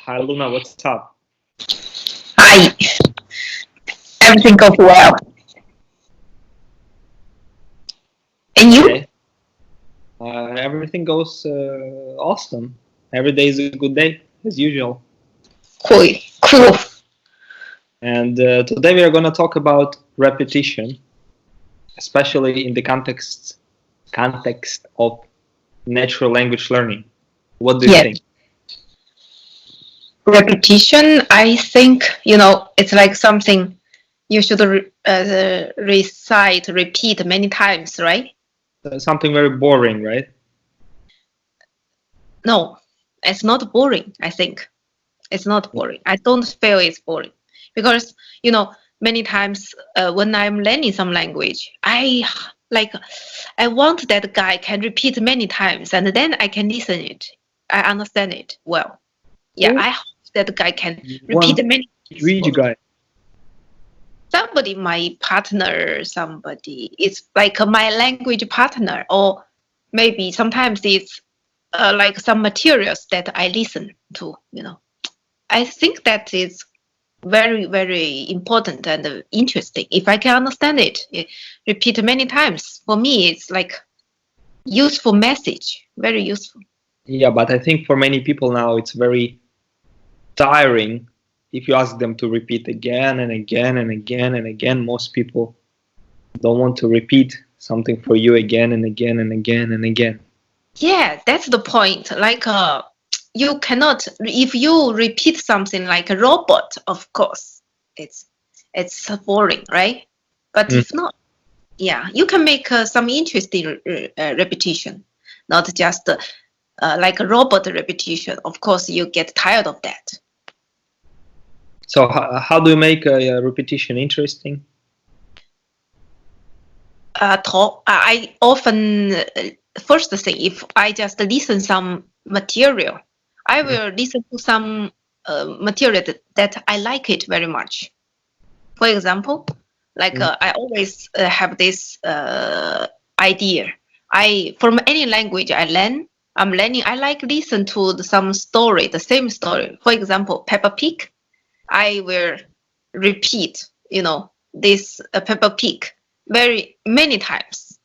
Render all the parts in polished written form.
Hi Luna, what's up? Hi, everything goes well. And you? Okay. Everything goes awesome. Every day is a good day, as usual. Cool, cool. And today we are going to talk about repetition, especially in the context of natural language learning. What do you Yes, think? repetition. I think it's like something you should recite, repeat many times, right? Something very boring, right? No, it's not boring. I think it's not boring. I don't feel it's boring because many times when I'm learning some language, like I want that guy can repeat many times and then I can listen it. I understand it well. Yeah, Who I hope that guy can you repeat want many times which for me. guy? Somebody, my partner, somebody, it's like my language partner, or maybe sometimes it's like some materials that I listen to. I think that is very, very important and interesting. If I can understand it, repeat many times, for me, it's like useful message, very useful. Yeah, but I think for many people now it's very tiring if you ask them to repeat again and again and again and again. Most people don't want to repeat something for you again and again and again and again. Yeah, that's the point. Like, you cannot if you repeat something like a robot, of course, it's it's boring, right? But Mm. if not, yeah, you can make some interesting repetition, not just like a robot repetition. Of course, you get tired of that. So how do you make a repetition interesting? I often first thing, if I just listen some material, I Mm. will listen to some material that I like it very much. For example, like Mm. I always have this idea. I from any language I'm learning. I like listen to some story, the same story. For example, Peppa Pig. I will repeat, this Peppa Pig very many times.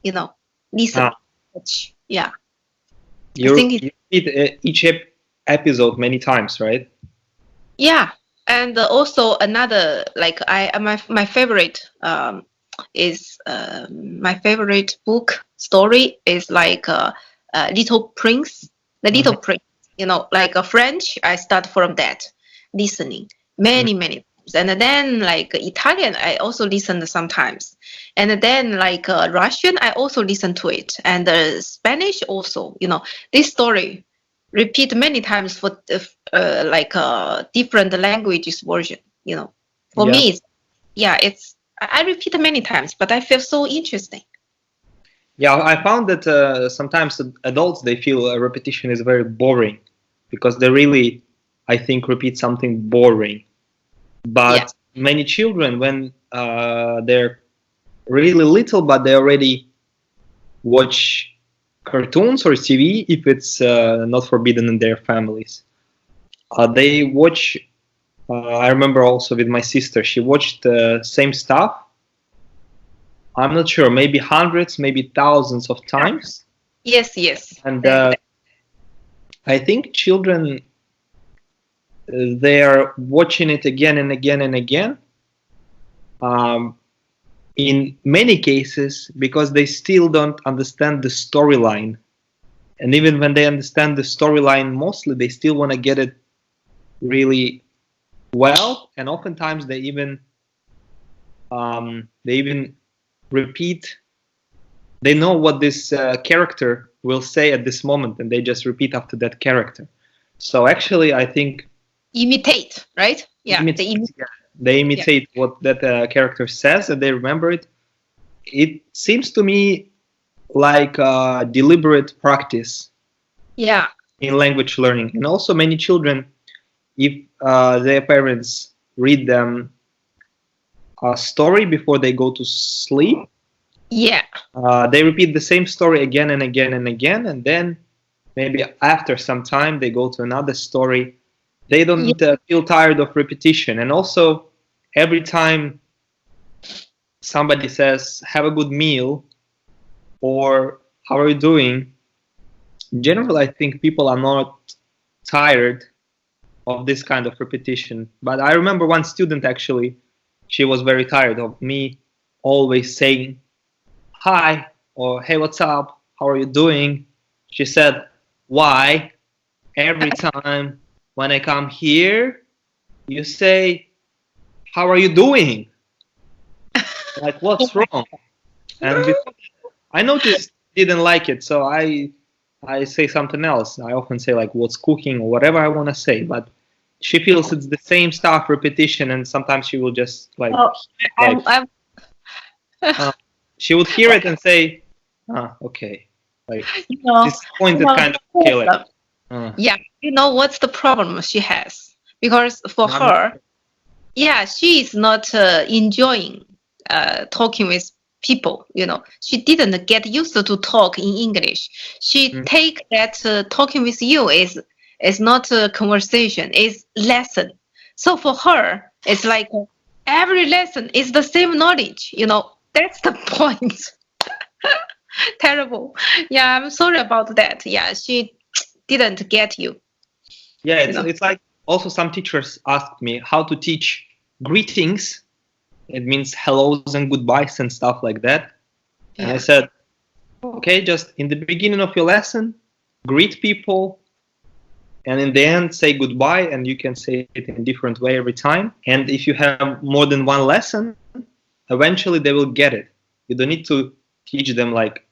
You know, listen. Ah, Watch. Yeah, I think you repeat each episode many times, right? yeah. And also another like my favorite is my favorite book story is like Little Prince, the Hmm. Little Prince. Like a French, I start from that, listening many times, and then like Italian, I also listen sometimes, and then like Russian, I also listen to it, and Spanish also. This story repeat many times for like different languages version. For Yeah, me, I repeat many times, but I feel so interesting. yeah. I found that sometimes adults they feel repetition is very boring because they really, I think, repeat something boring. Yeah, But many children, when they're really little, but they already watch cartoons or TV if it's not forbidden in their families. They watch. I remember also with my sister, she watched the same stuff. I'm not sure, maybe hundreds, maybe thousands of times. yes. And I think children they are watching it again and again and again. Um, in many cases, because they still don't understand the storyline. And even when they understand the storyline mostly, they still want to get it really well. And oftentimes they even repeat. They know what this character will say at this moment, and they just repeat after that character. So actually, I think Imitate, right? Yeah, imitate, yeah, they yeah, imitate what that character says, and they remember it. It seems to me like deliberate practice yeah, in language learning, and also many children, if their parents read them a story before they go to sleep, yeah, they repeat the same story again and again and again, and then maybe after some time they go to another story. They Yeah. don't feel tired of repetition. And also, every time somebody says, have a good meal, or how are you doing, in general, I think people are not tired of this kind of repetition. But I remember one student actually, she was very tired of me always saying hi or hey, what's up? How are you doing? She said, why every time when I come here, you say, how are you doing? Like, what's wrong? And before, I noticed she didn't like it, so I say something else. I often say like what's cooking or whatever I want to say, but she feels it's the same stuff, repetition, and sometimes she will just Oh, like I'm uh, she would hear it and say, ah, okay, like you know, disappointed kind of kill it. yeah, you know what's the problem she has? Because for I'm not her, sure. yeah, she is not enjoying talking with people. You know, she didn't get used to talk in English. She Mm, take that talking with you is not a conversation, is lesson. So for her, it's like every lesson is the same knowledge. You know, that's the point. Terrible. Yeah, I'm sorry about that. Yeah, she didn't get you. yeah, You know. it's like also some teachers asked me how to teach greetings. It means hellos and goodbyes and stuff like that. And I Yeah. said, okay, just in the beginning of your lesson, greet people, and in the end say goodbye, and you can say it in a different way every time. And if you have more than one lesson, eventually they will get it. You don't need to teach them like,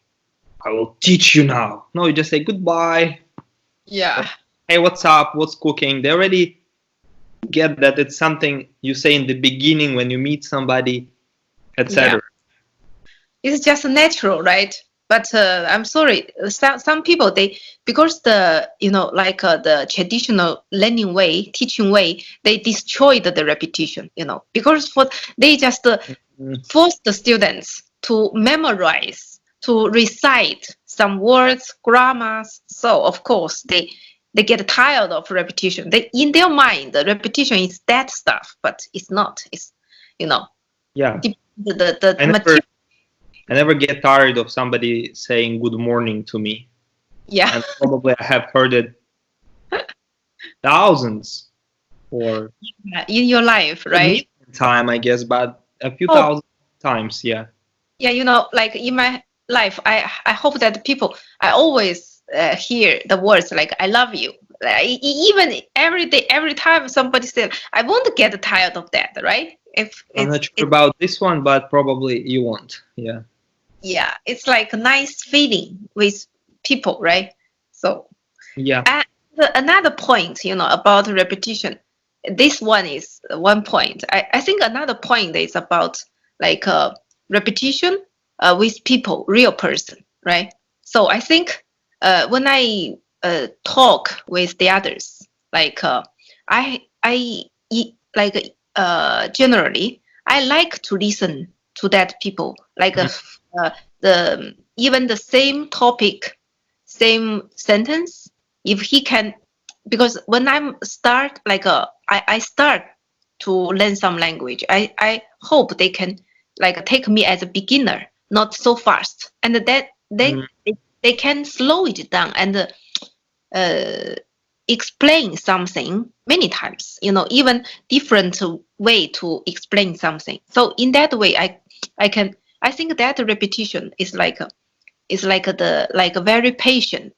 I will teach you now. No, you just say goodbye, or Yeah. hey, what's up, what's cooking. They already get that it's something you say in the beginning when you meet somebody, Yeah. etc. It's just natural, right? But I'm sorry, some people they because the like the traditional learning way, teaching way, they destroyed the repetition. You know, because for they just force the students to memorize, to recite some words, grammars. So of course they get tired of repetition. They in their mind the repetition is that stuff, but it's not. It's you know Yeah, the I never material. I never get tired of somebody saying good morning to me, Yeah. and probably I have heard it thousands or In your life, a right? million time, I guess, but a few Oh, thousand times, yeah. yeah, like in my life, I hope that people, I always hear the words like "I love you." Even every day, every time somebody said, I won't get tired of that, right? If I'm it's not sure it, about this one, but probably you won't. Yeah. yeah, it's like a nice feeling with people, right? So, Yeah. and another point, about repetition. This one is one point. I think another point is about like repetition with people, real person, right? So I think when I talk with the others, like like generally I like to listen to that people, like Mhm. uh, the even the same topic, same sentence, if he can, because when I'm start like I start to learn some language, I hope they can like take me as a beginner, not so fast, and that Mm, they can slow it down and uh, explain something many times, even different way to explain something. So in that way I think that repetition is like the like a very patient,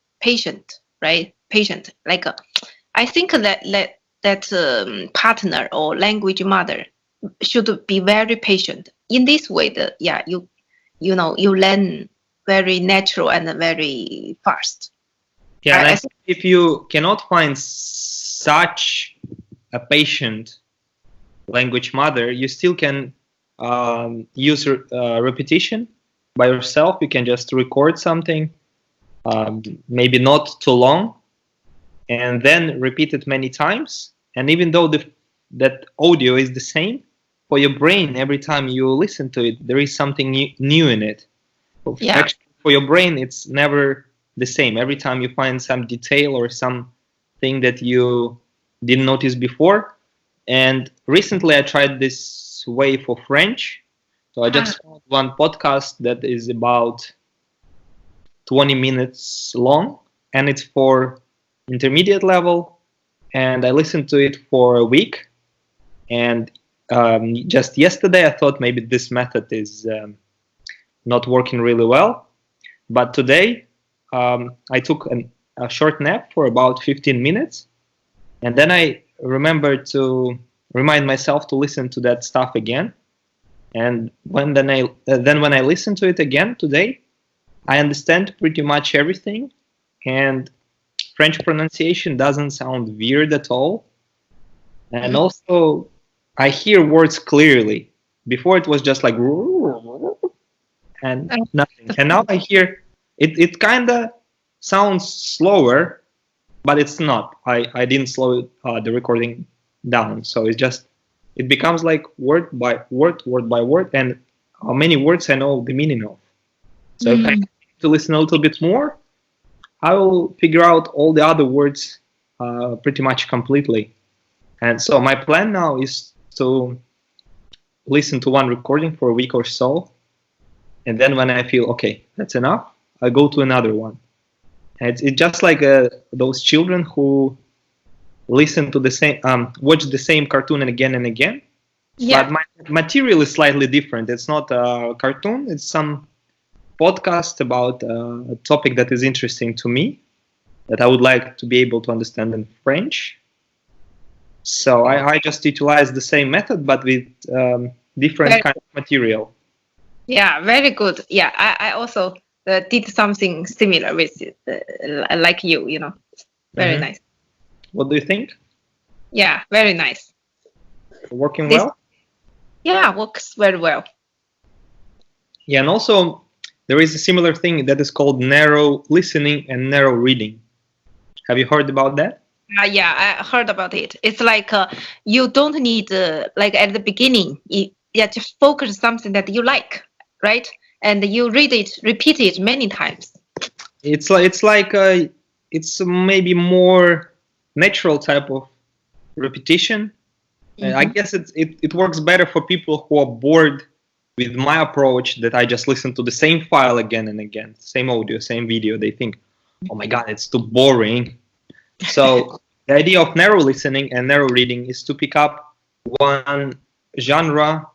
right? Patient. Like I think that partner or language mother should be very patient. In this way, you learn very natural and very fast. yeah, and I I think if you cannot find such a patient language mother, you still can use repetition by yourself. You can just record something, maybe not too long, and then repeat it many times. And even though that audio is the same, for your brain, every time you listen to it, there is something new in it. yeah Actually, for your brain, it's never. the same. Every time you find some detail or something that you didn't notice before. And recently I tried this way for French. So I just found one podcast that is about 20 minutes long, and it's for intermediate level. And I listened to it for a week. And just yesterday, I thought maybe this method is not working really well. But today, I took a short nap for about 15 minutes. And then I remembered to remind myself to listen to that stuff again. And when I listen to it again today, I understand pretty much everything. And French pronunciation doesn't sound weird at all. And also, I hear words clearly. Before it was just like and nothing. And now I hear it kind of sounds slower, but it's not. I didn't slow the recording down. So it becomes like word by word, and how many words I know the meaning of. So if I need to listen a little bit more, I will figure out all the other words pretty much completely. And so my plan now is to listen to one recording for a week or so. And then when I feel, okay, that's enough, I go to another one. And it's just like those children who listen to the same, watch the same cartoon again and again. Yeah. But my material is slightly different. It's not a cartoon. It's some podcast about a topic that is interesting to me, that I would like to be able to understand in French. So I just utilize the same method, but with different kind of material. Yeah, very good. Yeah, I also did something similar with like you, Very nice. What do you think? Yeah, very nice. Working well? Yeah, works very well. Yeah, and also there is a similar thing that is called narrow listening and narrow reading. Have you heard about that? Yeah, I heard about it. It's like you don't need like at the beginning, just focus something that you like, right? And you repeat it many times. It's maybe more natural type of repetition. I guess it works better for people who are bored with my approach, that I just listen to the same file again and again, same audio, same video. They think, oh my God, it's too boring. So the idea of narrow listening and narrow reading is to pick up one genre,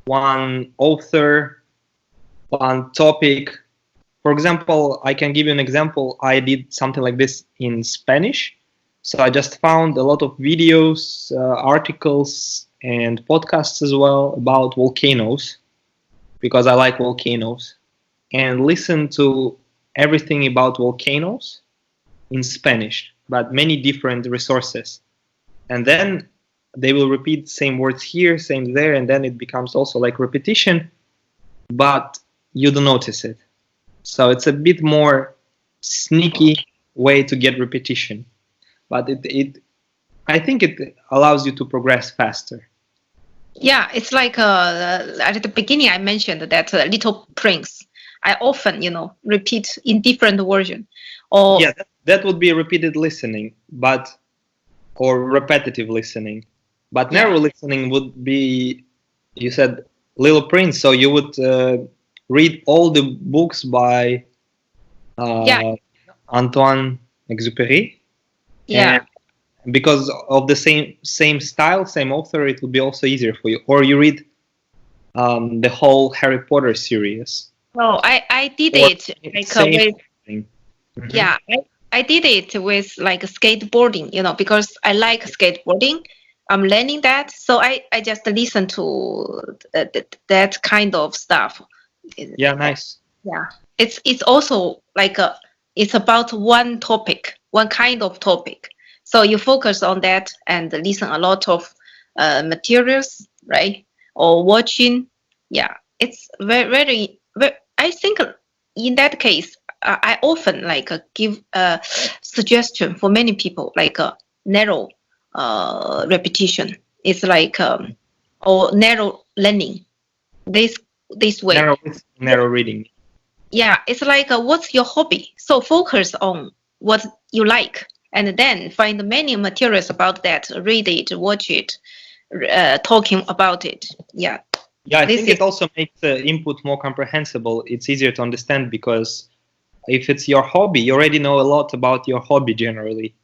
one author, one topic. For example, I can give you an example. I did something like this in Spanish. So I just found a lot of videos, articles, and podcasts as well about volcanoes, because I like volcanoes, and listen to everything about volcanoes in Spanish, but many different resources. And then they will repeat same words here, same there, and then it becomes also like repetition, but you don't notice it. So it's a bit more sneaky way to get repetition, but I think it allows you to progress faster. Yeah, it's like at the beginning I mentioned that Little Prince. I often, repeat in different version. Or yeah, that would be repeated listening, or repetitive listening. But narrow listening would be, you said Little Prince, so you would read all the books by Antoine Exupéry. Yeah. And because of the same style, same author, it would be also easier for you. Or you read the whole Harry Potter series. No, I did it like with, yeah, I did it with like skateboarding, because I like skateboarding. I'm learning that, so I just listen to that kind of stuff. Yeah, nice. Yeah, it's also like it's about one topic, one kind of topic. So you focus on that and listen a lot of materials, right? Or watching. Yeah, it's very. I think in that case, I often like give a suggestion for many people, like a narrow repetition. It's like or narrow learning. This way. Narrow reading. yeah, it's like what's your hobby? So focus on what you like, and then find many materials about that. Read it, watch it, talking about it. Yeah, Yeah, I this think is it also makes the input more comprehensible. It's easier to understand because if it's your hobby, you already know a lot about your hobby generally.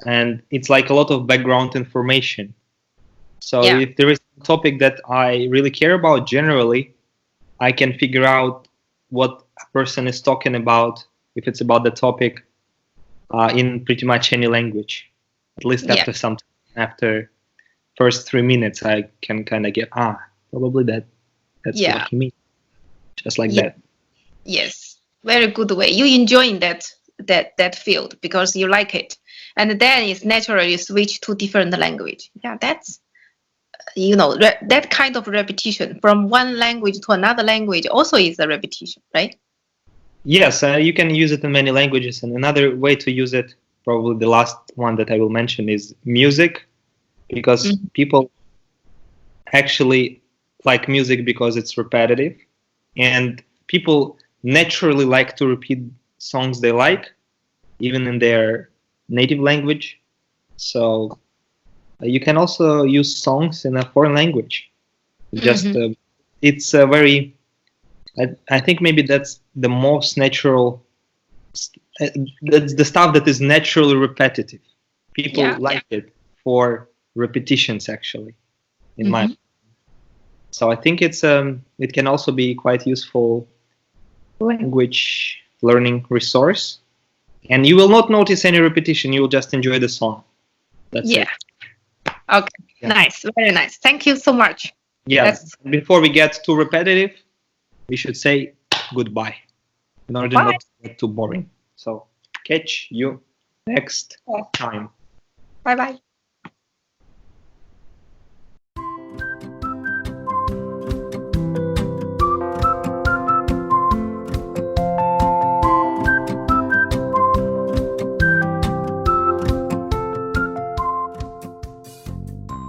And it's like a lot of background information. So yeah, if there is a topic that I really care about generally, I can figure out what a person is talking about if it's about the topic in pretty much any language. At least yeah, after first 3 minutes, I can kind of get probably that's what yeah, he means, just like yeah. that. Yes, very good way. You enjoying that field because you like it, and then it's naturally switch to different language. Yeah, that's that kind of repetition from one language to another language also is a repetition, right? Yes, you can use it in many languages, and another way to use it, probably the last one that I will mention, is music, because Mhm. people actually like music because it's repetitive, and people naturally like to repeat songs they like, even in their native language. So you can also use songs in a foreign language. Just Mhm. it's a very I think maybe that's the most natural. That's the stuff that is naturally repetitive. People Yeah. like it for repetitions, actually. In my Mhm. So I think it can also be quite useful language learning resource. And you will not notice any repetition. You will just enjoy the song. That's Yeah. it. Okay. Yeah. Nice. Very nice. Thank you so much. Yeah. That's Before we get too repetitive, we should say goodbye in order bye. not to get too boring. So catch you next time. Bye bye.